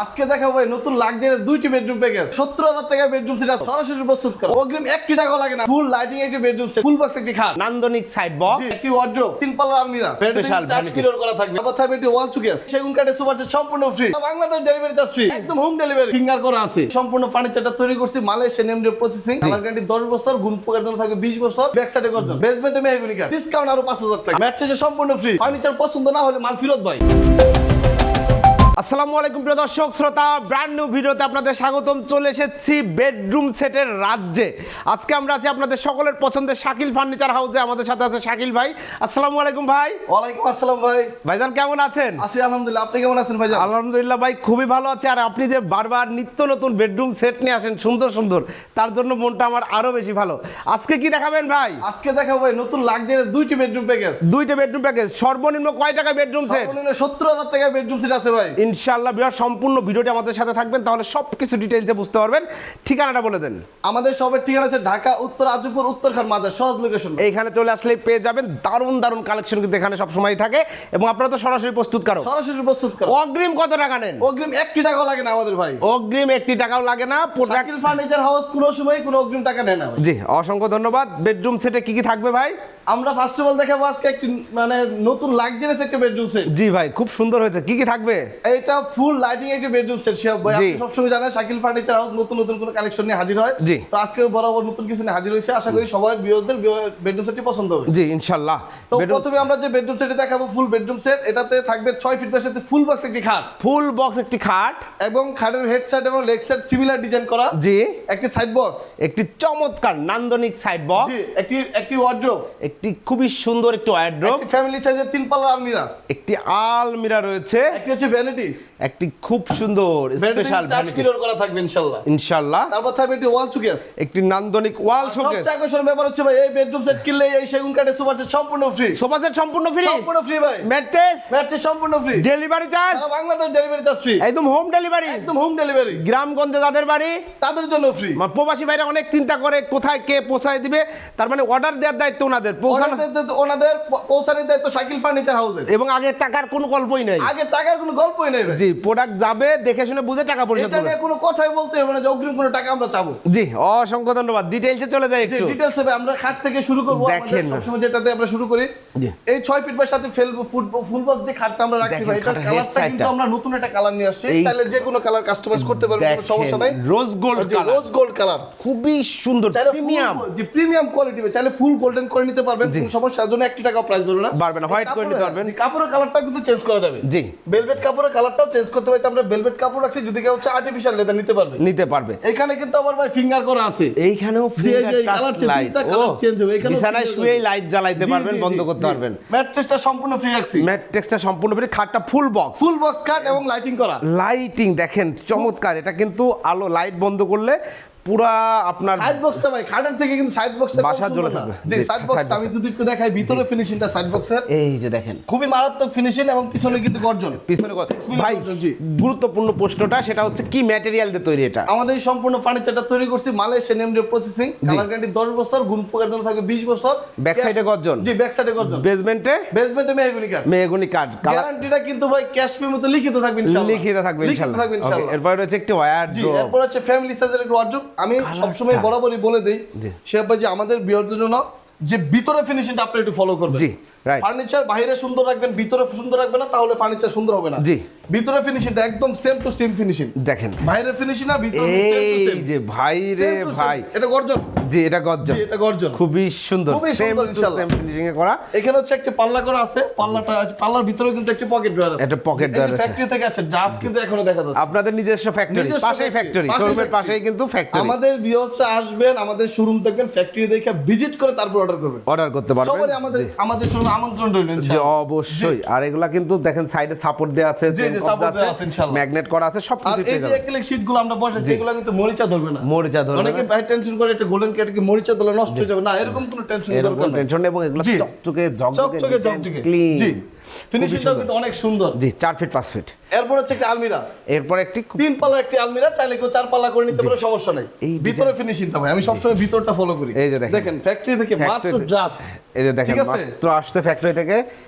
আজকে দেখাবো ভাই নতুন লাক্সারি দুইটি বেডরুম প্যাকেজ 70,000 টাকা বেডরুম সেট সরাসরি প্রস্তুত করা অগ্রিম 1 টাকাও লাগে না ফুল লাইটিং একটি বেডরুম সেট ফুল বক্স একটি খাট নান্দনিক সাইড বক্স একটি ওয়ার্ড্রোব তিন পাল্লার আলমিরা স্পেশাল টাচ মিরর করা থাকবে আবার থাকবে একটি ওয়াল চুকেস সেগুন কাঠের সুপার সেট সম্পূর্ণ free Bangladesh delivery charge free একদম হোম ডেলিভারি ফিঙ্গার করা আছে সম্পূর্ণ ফার্নিচারটা তৈরি করছি মালয়েশিয়া নেম দিয়ে প্রসেসিং কালার গ্যারান্টি 10 বছর গুণ পোকার জন্য থাকবে 20 বছর ব্যাক সাইডে গর্জন বেসমেন্টে মেহগনি কাঠ ডিসকাউন্ট আরো 5,000 টাকা ম্যাট্রেসে সম্পূর্ণ ফ্রি ফার্নিচার পছন্দ না হলে মাল ফেরত ভাই। আসসালামু আলাইকুম প্রিয় দর্শক শ্রোতা, ব্র্যান্ড নিউ ভিডিওতে আপনাদের স্বাগতম। চলে এসেছি বেডরুম সেটের রাজ্যে। আজকে আমরা আছি আপনাদের সকলের পছন্দের শাকিল ফার্নিচার হাউসে। আমাদের সাথে আছে শাকিল ভাই। আসসালামু আলাইকুম ভাই। ওয়ালাইকুম আসসালাম ভাই। ভাইজান কেমন আছেন? আছি আলহামদুলিল্লাহ, আপনি কেমন আছেন ভাইজান? আলহামদুলিল্লাহ ভাই, খুবই ভালো আছে। আর আপনি যে বারবার নিত্য নতুন বেডরুম সেট নিয়ে আসেন সুন্দর সুন্দর, তার জন্য মনটা আমার আরো বেশি ভালো। আজকে কি দেখাবেন ভাই? আজকে দেখাবো ভাই নতুন লাক্সারি দুইটি বেডরুম প্যাকেজ। দুইটা বেডরুম প্যাকেজ। সর্বনিম্ন কয় টাকা বেডরুম সেট? সর্বনিম্ন 70,000 টাকা বেডরুম সেট আছে ভাই। ইনশাআল্লাহ বিয়ার সম্পূর্ণ ভিডিওটি আমাদের সাথে থাকবেন, তাহলে সবকিছু ডিটেইলসে বুঝতে পারবেন। ঠিকানাটা বলে দেন। আমাদের সবের ঠিকানা আছে ঢাকা উত্তর আজিমপুর উত্তরখান মাজার সহজ লোকেশন। এইখানে চলে আসলেই পেয়ে যাবেন দারুণ দারুণ কালেকশন, কিন্তু এখানে সবসময় থাকে এবং আপনারা তো সরাসরি প্রস্তুত করো। সরাসরি প্রস্তুত করো। অগ্রিম কত টাকা নেন? অগ্রিম 1 টাকাও লাগে না আমাদের ভাই। অগ্রিম 1 টাকাও লাগে না। শাকিল ফার্নিচার হাউস কোনো সময় কোনো অগ্রিম টাকা নেয় না ভাই। জি, অসংখ্য ধন্যবাদ। বেডরুম সেটে কি কি থাকবে ভাই? আমরা ফার্স্ট অফ অল দেখাবো আজকে একটি মানে নতুন লাক্সারিয়াস একটা বেডরুম সেট। জি ভাই, খুব সুন্দর হয়েছে। কি কি থাকবে? এটা ফুল লাইটিং একটা বেডরুম সেট। শিয়াব ভাই আপনি সবসময় জানেন শাকিল ফার্নিচার হাউস নতুন নতুন কোনো কালেকশন নিয়ে হাজির হয়। জি। তো আজকে বরাবর নতুন কিছু নিয়ে হাজির হয়েছে। আশা করি সবার ভিউয়ারদের বেডরুম সেটটি পছন্দ হবে। জি ইনশাআল্লাহ। তো প্রথমে আমরা যে বেডরুম সেটটি দেখাবো ফুল বেডরুম সেট। এটাতে থাকবে 6 ফিট বাই সাথে ফুল বক্স একটি খাট। ফুল বক্স একটি খাট এবং খাটের হেড সাইড এবং লেগ সাইড সিমিলার ডিজাইন করা। জি। একটি সাইড বক্স, একটি চমৎকার নান্দনিক সাইড বক্স। জি। একটি ওয়ার্ড্রোব, একটি খুবই সুন্দর একটি ওয়ার্ড্রোব। একটি ফ্যামিলি সাইজের তিন পাল্লার আলমিরা। একটি আলমিরা রয়েছে। একটি হচ্ছে ভ্যানিটি, একটি খুব সুন্দর স্পেশাল টাচ মিরর করা থাকবে ইনশাআল্লাহ। ইনশাআল্লাহ। তারপর থাকবে একটি ওয়াল শোকেস, একটি নান্দনিক ওয়াল শোকেস। সবচেয়ে আকর্ষণীয় ব্যাপার হচ্ছে ভাই এই বেডরুম সেট কিনলে এই সেগুন কাঠের সোফা সেট সম্পূর্ণ ফ্রি। সোফা সেট সম্পূর্ণ ফ্রি। সম্পূর্ণ ফ্রি ভাই। ম্যাট্রেস সম্পূর্ণ ফ্রি। ডেলিভারি চার্জ সারা বাংলাদেশ ডেলিভারি চার্জ ফ্রি। একদম হোম ডেলিভারি। একদম হোম ডেলিভারি। গ্রামগঞ্জে যাদের বাড়ি তাদের জন্য ফ্রি। প্রবাসী ভাইরা অনেক চিন্তা করে কোথায় কে পৌঁছায় দিবে, তার মানে অর্ডার দেওয়ার দায়িত্ব ওনাদের। ওনাদের পৌঁছানোর দায়িত্ব শাকিল ফার্নিচার হাউসের। এবং আগে টাকার কোনো গল্পই নেই। আগে টাকার কোনো গল্পই নেই ভাই। জি, প্রোডাক্ট যাবে দেখে শুনে বুঝে টাকা পরিশোধ এটা করবে। নিয়ে কোনো কথাই বলতে হবে না যে অগ্রিম কোনো টাকা আমরা চাবো। জি, অসংখ্য ধন্যবাদ। ডিটেইলসে চলে যাই একটু। ডিটেইলস হবে আমরা খাট থেকে শুরু করব। আমাদের সবসময় যেটাতে আমরা শুরু করি এই 6 ফিট বাই সাথে ফুল বক্স যে খাটটা আমরা রাখছি ভাই, এটার কালারটা কিন্তু আমরা নতুন একটা কালার নিয়ে আসছি। চাইলে যে কোনো কালার কাস্টমাইজ করতে পারবেন, কোনো সমস্যা নাই। Rose gold colour, rose gold colour খুবই সুন্দর, প্রিমিয়াম। জি, প্রিমিয়াম কোয়ালিটি ভাই। চাইলে ফুল গোল্ডেন করে নিতে পারবেন, কোনো সমস্যার জন্য 1 টাকাও প্রাইস বাড়বে না। বাড়বে না, হোয়াইট করে নিতে পারবেন। কাপড়ের কালারটা কিন্তু চেঞ্জ করা যাবে। জি, ভেলভেট কাপড়ের কালারটাও চেঞ্জ করতে পারবে। আমরা ভেলভেট কাপড় রাখছি, যদি কেউ চায় আর্টিফিশিয়াল লেদার নিতে পারবে। এখানে কিন্তু আবার ভাই ফিঙ্গার করা আছে। এইখানেও finger touch light, colour change হবে। এখানে বিছানায় শুয়ে লাইট জ্বালাইতে পারবেন, বন্ধ করতে পারবেন। ম্যাট্রেসটা সম্পূর্ণ ফ্রি রাখছি। ম্যাট্রেসটা সম্পূর্ণ ফ্রি। খাটটা ফুল বক্স কাট এবং লাইটিং করা। লাইটিং দেখেন চমৎকার। এটা কিন্তু আলো লাইট বন্ধ করলে পুরা আপনার সাইড বক্সটা ভাই খাটের থেকে কিন্তু সাইড বক্সটা বাসা জ্বলে থাকবে। জি, সাইড বক্সটা আমি যদি একটু দেখাই ভিতরে ফিনিশিংটা সাইড বক্সের এই যে দেখেন খুবই মারাত্মক ফিনিশিং এবং পিছনে কিন্তু গর্জন। পিছনে ভাই গুরুত্বপূর্ণ প্রশ্নটা সেটা হচ্ছে কি ম্যাটেরিয়াল দিয়ে তৈরি এটা? আমাদের এই সম্পূর্ণ ফার্নিচারটা তৈরি করছি মালয়েশিয়া নেম দিয়ে প্রসেসিং। কালার গ্যারান্টি 10 বছর, গুণ পোকার জন্য থাকবে 20 বছর। ব্যাক সাইডে গর্জন। জি, ব্যাক সাইডে গর্জন। বেসমেন্টে মেহগনি কাঠ। গ্যারান্টিটা কিন্তু ভাই ক্যাশ পে মতো লিখিত থাকবে ইনশাআল্লাহ। লিখিত থাকবে ইনশাআল্লাহ। এরপর রয়েছে একটি ওয়্যারড্রোব। জি, এরপর হচ্ছে ফ্যামিলি সাইজের একটা ওয়্যারড্রোব। আমি সবসময় বরাবরই বলে দেই শেফ ভাই যে আমাদের ভিউয়ারদের জন্য যে ভিতরে ফিনিশিংটা আপনি একটু ফলো করবেন। জি, রাইট। ফার্নিচার বাইরে সুন্দর রাখবেন, ভিতরে সুন্দর রাখবেন না, তাহলে ফার্নিচার সুন্দর হবে না। জি, ভিতরে ফিনিশিংটা একদম সেম টু সেম ফিনিশিং দেখেন। বাইরে ফিনিশিং আর ভিতরে সেম টু সেম। এই যে ভাই রে ভাই, এটা গর্জন। জি, এটা গর্জন। জি, এটা গর্জন। খুবই সুন্দর, সেম টু সেম ফিনিশিং এ করা। এখানে হচ্ছে একটা পাল্লা করা আছে। পাল্লার ভিতরে কিন্তু একটা পকেট ড্রয়ার আছে। একটা পকেট ড্রয়ার আছে। ফ্যাক্টরি থেকে আছে, ডাস্ট কিন্তু এখনো দেখা যাচ্ছে। আপনাদের নিজস্ব ফ্যাক্টরি, পাশেই ফ্যাক্টরি, শোরুমের পাশেই কিন্তু ফ্যাক্টরি। আমাদের ভিউয়ার্সরা আসবেন, আমাদের শোরুম দেখবেন, ফ্যাক্টরি দেখে ভিজিট করে তারপর অর্ডার করবেন। অর্ডার করতে পারবেন। সবাই আমাদের শোরুমে আমন্ত্রণ রইল জি, অবশ্যই। আর এগুলা কিন্তু দেখেন সাইডে সাপোর্ট দেয়া আছে, জি জি, সাপোর্ট দেয়া আছে ইনশাআল্লাহ। ম্যাগনেট করা আছে, সব কিছু পেয়ে যাবেন। আর এই যে অ্যাক্রিলিক শীটগুলো আমরা বসাইছি, এগুলো কিন্তু মরিচা ধরবে না। মরিচা ধরবে না। অনেকে ভাই টেনশন করে এটা গোল্ডেন কেটে কি মরিচা ধরলে নষ্ট হয়ে যাবে না, এরকম কোনো টেনশন দরকার নেই। টেনশন নেই। এবং এগুলো চকচকে ঝকঝকে ক্লিন। জি, ফিনিশিংটাও কিন্তু অনেক সুন্দর। জি 4 ফিট 5 ফিট। এরপর হচ্ছে একটা আলমিরা, এরপর একটি 3 পাল্লার একটি আলমিরা, চাইলে কেউ 4 পাল্লা করে নিতে পারে, সমস্যা নাই। এই ভিতরে ফিনিশিংটা ভাই আমি সবসময় ভিতরটা ফলো করি। এই যে দেখেন ফ্যাক্টরি থেকে মাত্র জাস্ট, এই যে দেখেন ঠিক আছে? মাত্র আসছে ফ্যাক্টরি থেকে,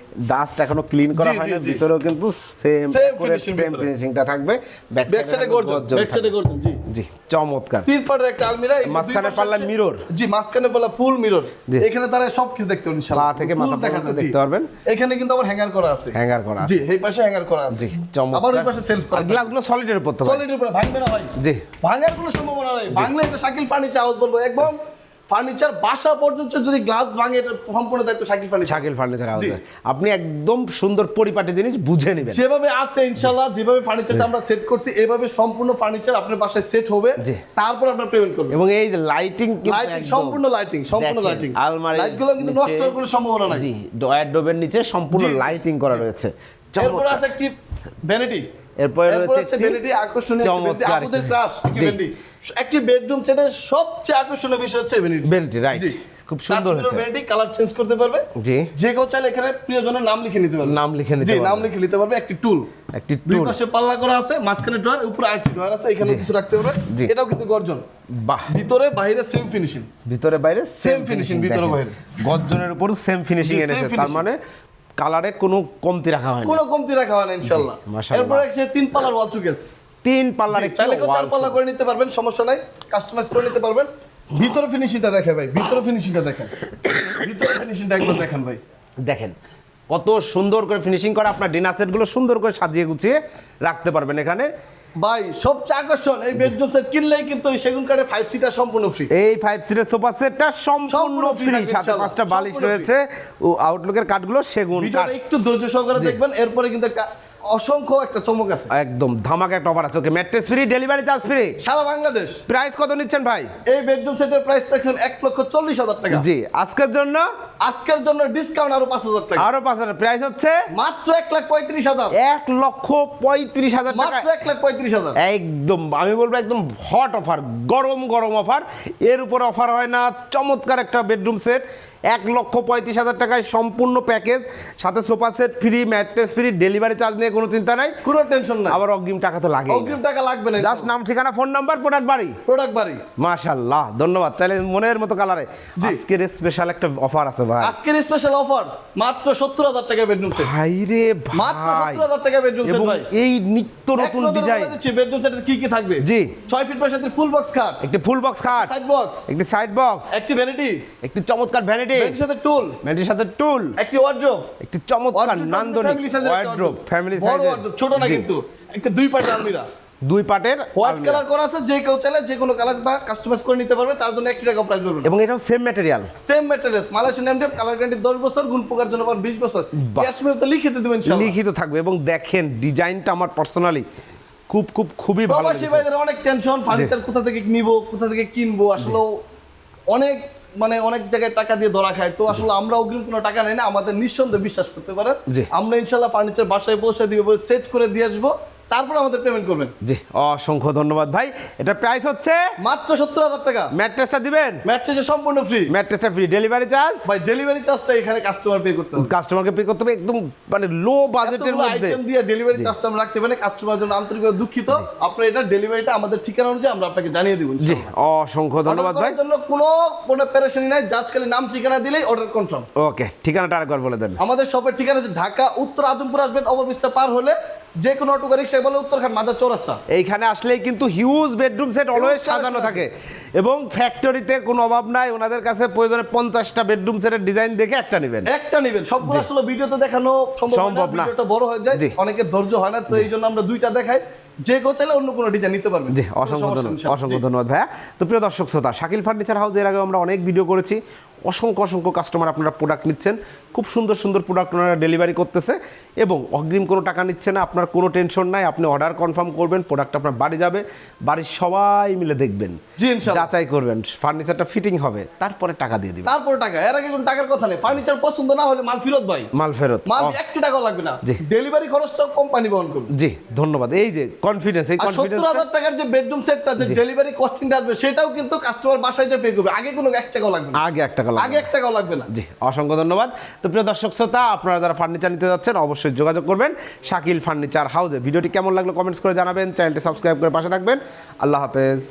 ডাস্ট এখনো ক্লিন করা জি, হয় না, জি, জি। ভিতরেও কিন্তু সেম finishing সেম ভিতরে। ফিনিশিংটা থাকবে। ব্যাক সাইডে গর্জন, ব্যাক সাইডে গর্জন। জি জি চমৎকার। 3 পাল্লার একটা আলমিরা, এই যে মাঝখানে 2 পাশে পাল্লা হচ্ছে- mirror। জি মাঝখানে পাল্লা ফুল মিরর। জি। এখানে তারা সবকিছু দেখতে পারবেন ইনশাআল্লাহ, পা থেকে full মাথা পর্যন্ত দেখাতে, জি। দেখতে পারবেন। এখানে কিন্তু আবার হ্যাঙ্গার করা আছে, হ্যাঙ্গার করা আছে। জি এই পাশে হ্যাঙ্গার করা আছে। জি চমৎকার। আবার ওই পাশে সেলফ করা আছে। গ্লাসগুলো সলিডের উপর তো ভাই। সলিডের উপরে ভাঙবে না ভাই, জি ভাঙার কোনো সম্ভাবনা নাই। ভাঙলে এটা শাকিল ফার্নিচার হাউস বলবো, একদম ফার্নিচার বাসা পর্যন্ত যদি গ্লাস ভাঙে এটা সম্পূর্ণ দায়িত্ব Shakil furniture. Shakil furniture house. জি। আপনি একদম সুন্দর পরিপাটি জিনিস বুঝে নেবেন। যেভাবে আছে ইনশাআল্লাহ, যেভাবে ফার্নিচারটা আমরা সেট করছি এভাবে সম্পূর্ণ ফার্নিচার আপনার বাসায় সেট হবে, জি। তারপর আপনার পেমেন্ট করবেন। এবং এই যে লাইটিং কিন্তু লাইটিং একদম সম্পূর্ণ লাইটিং, সম্পূর্ণ দেখেন, লাইটিং। আলমারির লাইটগুলো কিন্তু নিচে- নষ্ট হওয়ার কোনো সম্ভাবনা নাই। জি ডয়ার নিচে সম্পূর্ণ জি, জি, লাইটিং করা রয়েছে। এরপর আছে একটি ভ্যানিটি, এরপরে এরপর রয়েছে হচ্ছে একটি ভ্যানিটি, আকর্ষণীয় একটি ভ্যানিটি, চমৎকার আপুদের একটি- ক্লাস একটি জি। ভ্যানিটি। একটি বেডরুম সেটের সবচেয়ে আকর্ষণীয় বিষয় হচ্ছে ভ্যানিটি। Vanity, right. জি খুব সুন্দর হয়েছে। ভ্যানিটি, কালার চেঞ্জ করতে পারবে। জি যে কেউ চাইলে এখানে প্রিয়জনের নাম লিখে নিতে পারবে, নাম লিখে নিতে জি পারবে। নাম লিখে নিতে পারবে। একটি টুল, একটি দুই টুল, পাশে পাল্লা করা আছে, মাঝখানে ড্রয়ার, উপরে আরেকটি ড্রয়ার আছে, এখানে কিছু রাখতে পারবে। জি। এটাও কিন্তু গর্জন, বাহ। ভিতরে বাইরে সেম ফিনিশিং। ভিতরে বাইরে Same finishing, ভিতরে বাইরে। গর্জনের উপর সেম ফিনিশিং জি, এনেছে, same তার finishing। মানে কালারে কোনো কমতি রাখা হয়নি। কোনো কমতি রাখা হয় না ইনশাআল্লাহ। মাশাআল্লাহ। এরপর আছে 3 পাল্লার ওয়াল চুকেস, 3 পাল্লার একটি চাইলে কেউ 4 wall পাল্লা করে নিতে পারবেন, সমস্যা নাই, কাস্টমাইজ করে নিতে পারবেন। ভিতরে ফিনিশিংটা দেখেন ভাই, ভিতরে ফিনিশিংটা দেখেন, ভিতরে ফিনিশিংটা একবার দেখেন ভাই। দেখেন কত সুন্দর করে ফিনিশিং করা। আপনার ডিনার সেটগুলো সুন্দর করে সাজিয়ে গুছিয়ে রাখতে পারবেন এখানে। ভাই সবচেয়ে আকর্ষণ, এই বেডরুম সেট কিনলেই কিন্তু এই সেগুন কাঠের 5 সিটার সম্পূর্ণ ফ্রি। এই 5 সিটের সোফা সেটটা সম্পূর্ণ সম্পূর্ণ free ফ্রি, থাকবে সাথে ইনশাআল্লাহ, 5টা বালিশ সম্পূর্ণ রয়েছে। ও আউটলুকের কাঠগুলো সেগুন কাঠ। ভিডিওটা একটু ধৈর্য সহকারে দেখবেন, এরপরে কিন্তু একটা অসংখ্য একটা চমক আছে। একদম ধামাকা একটা অফার আছে। Okay, mattress free, delivery charge free. সারা বাংলাদেশ প্রাইস কত নিচ্ছেন ভাই? এই বেডরুম সেটের প্রাইস রাখছেন 1,40,000 টাকা। জি আজকের জন্য আজকের জন্য ডিসকাউন্ট আরো 5,000 টাকা, আরো 5,000। প্রাইস হচ্ছে মাত্র 1,35,000, 1,35,000 টাকা। মাত্র 1,35,000। একদম আমি বলবো একদম হট অফার, গরম গরম অফার। এর উপরে অফার হয় না। চমৎকার একটা বেডরুম সেট 1,35,000 টাকায় সম্পূর্ণ প্যাকেজ, সাথে sofa set free, mattress free, delivery charge নিয়ে কোনো চিন্তা নাই। কোনো টেনশন নাই, আবার অগ্রিম টাকা তো লাগে। অগ্রিম টাকা লাগবে না। জাস্ট নাম, ঠিকানা, ফোন নাম্বার, প্রোডাক্ট বাড়ি। প্রোডাক্ট বাড়ি। মাশাআল্লাহ, ধন্যবাদ। চাইলে মনের মতো কালারে জি। আজকের স্পেশাল একটা অফার আছে ভাই। আজকের স্পেশাল অফার মাত্র 70,000 টাকা বেডরুম সেট, ভাই রে মাত্র ভাই, 70,000 টাকা বেডরুম সেট এবং ভাই। এই নিত্য নতুন ডিজাইন। বেডরুম সেটের কি কি থাকবে? জি। 6 ফিট বাই 7 ফুল বক্স খাট, একটি ফুল বক্স খাট, সাইড বক্স, একটি সাইড বক্স, একটি ভ্যানিটি, একটি চমৎকার ভ্যানিটি, ভ্যানিটির সাথে টুল, ভ্যানিটির সাথে টুল, একটি ওয়ার্ড্রোব, একটি চমৎকার নান্দনিক ওয়ার্ড্রোব, ফ্যামিলি বড় সাইজের, ওয়ার্ড্রোব, ছোট না কিন্তু, একটা 2 পার্টের আলমিরা, 2 পার্টের হোয়াইট আলমিরা। কালার করা আছে, যে কেউ চাইলে যে কোনো কালার বা কাস্টমাইজ করে নিতে পারবে, তার জন্য 1 টাকা প্রাইস পড়বে না। এবং এটাও same material, same materials, Malaysian MDF, colour guarantee 10 বছর, গুণ পোকার জন্য পাবেন 20 বছর। বাহ। ক্যাশ মেমো তো লিখে দিবেন ইনশাআল্লাহ। লিখিত থাকবে। এবং দেখেন ডিজাইনটা আমার পার্সোনালি খুবই ভালো প্রবাসী লেগেছে। ভাইদের অনেক টেনশন, ফার্নিচার কোথা থেকে নিব, কোথা থেকে কিনবো, আসলে অনেক অনেক জায়গায় টাকা দিয়ে ধরা খায়। তো আসলে আমরা অগ্রিম কোনো টাকা নেই না, আমাদের নিঃসন্দেহে বিশ্বাস করতে পারেন। জি। আমরা ইনশাআল্লাহ ফার্নিচার বাসায় পৌঁছে দিব, সেট করে দিয়ে আসবো, তারপর আমাদের পেমেন্ট করবেন। জি অসংখ্য ধন্যবাদ ভাই। এটা প্রাইস হচ্ছে মাত্র 70,000 টাকা। ম্যাট্রেসটা দিবেন? ম্যাট্রেসে সম্পূর্ণ ফ্রি। ম্যাট্রেসটা ফ্রি, ডেলিভারি চার্জ ভাই ডেলিভারি চার্জটা এখানে কাস্টমার পে করতে হবে। কাস্টমারকে পে করতে হবে। একদম মানে লো বাজেটের এতগুলো মধ্যে। আইটেম দিয়ে ডেলিভারি চার্জটা আমরা রাখতে পারি, কাস্টমার জন্য আন্তরিকভাবে দুঃখিত। আপনার এটা ডেলিভারিটা আমাদের ঠিকানা অনুযায়ী আমরা আপনাকে জানিয়ে দিব। জি অসংখ্য ধন্যবাদ ভাই। জন্য কোনো পেরেশানি নাই, জাস্ট খালি নাম ঠিকানা দিলেই অর্ডার কনফার্ম। ওকে, ঠিকানাটা আরেকবার বলে দেন। আমাদের শপের ঠিকানা হচ্ছে ঢাকা উত্তর আজমপুর, আসবেন ওভারব্রিজটা পার হলে যে কোনো অটো রিকশায় বলে উত্তরখান মাজার চৌরাস্তা। এইখানে আসলেই কিন্তু হিউজ বেডরুম সেট অলওয়েজ সাজানো থাকে এবং ফ্যাক্টরিতে কোনো অভাব নাই। ওনাদের কাছে প্রয়োজনে 50টা বেডরুম সেটের ডিজাইন দেখে একটা নেবেন। একটা নেবেন, সবগুলো আসলে ভিডিওতে দেখানো সম্ভব না, ভিডিওটা বড় হয়ে যায়, জি। অনেকের ধৈর্য হয় না, তো এই জন্য আমরা 2টা দেখাই, যে কেউ চাইলে অন্য কোনো ডিজাইন নিতে পারবেন। জি কোনো অসংখ্য সমস্যা ধন্যবাদ, নেই, অসংখ্য জি। ধন্যবাদ ভাইয়া। তো প্রিয় দর্শক শ্রোতা, শাকিল ফার্নিচার হাউস এর আগে আমরা অনেক ভিডিও করেছি। অসংখ্য কাস্টমার আপনারা প্রোডাক্ট নিচ্ছেন, খুব সুন্দর প্রোডাক্ট ওনারা ডেলিভারি করতেছে এবং অগ্রিম কোনো টাকা নিচ্ছে না। আপনার কোনো টেনশন নাই, আপনি অর্ডার কনফার্ম করবেন, প্রোডাক্ট আপনার বাড়ি যাবে, বাড়ির সবাই মিলে দেখবেন, জি ইনশাআল্লাহ। যাচাই করবেন, ফার্নিচারটা ফিটিং হবে, তারপরে টাকা দিয়ে দিবেন। তারপর টাকা, এর আগে কোনো টাকার কথা নেই। ফার্নিচার পছন্দ না হলে মাল ফেরত ভাই, মাল ফেরত। মাল 1 টাকাও লাগবে না, জি। ডেলিভারি খরচটা কোম্পানি বহন করবে। জি ধন্যবাদ। এই যে কনফিডেন্স, এই আর কনফিডেন্স 70,000 টাকার যে বেডরুম সেটটা, যে ডেলিভারি কস্টিংটা আসবে, সেটাও কিন্তু কাস্টমার বাসায় যে পে করবে, আগে কোনো 1 টাকাও লাগবে না। আগে 1 টাকা লাগবে আগে 1 টাকাও লাগবে না। জি, অসংখ্য ধন্যবাদ। তো প্রিয় দর্শক শ্রোতা, আপনারা যারা ফার্নিচার নিতে যাচ্ছেন অবশ্যই যোগাযোগ করবেন শাকিল ফার্নিচার হাউসে। ভিডিওটি কেমন লাগলো কমেন্টস করে জানাবেন, চ্যানেলটি সাবস্ক্রাইব করে পাশে থাকবেন। আল্লাহ হাফেজ।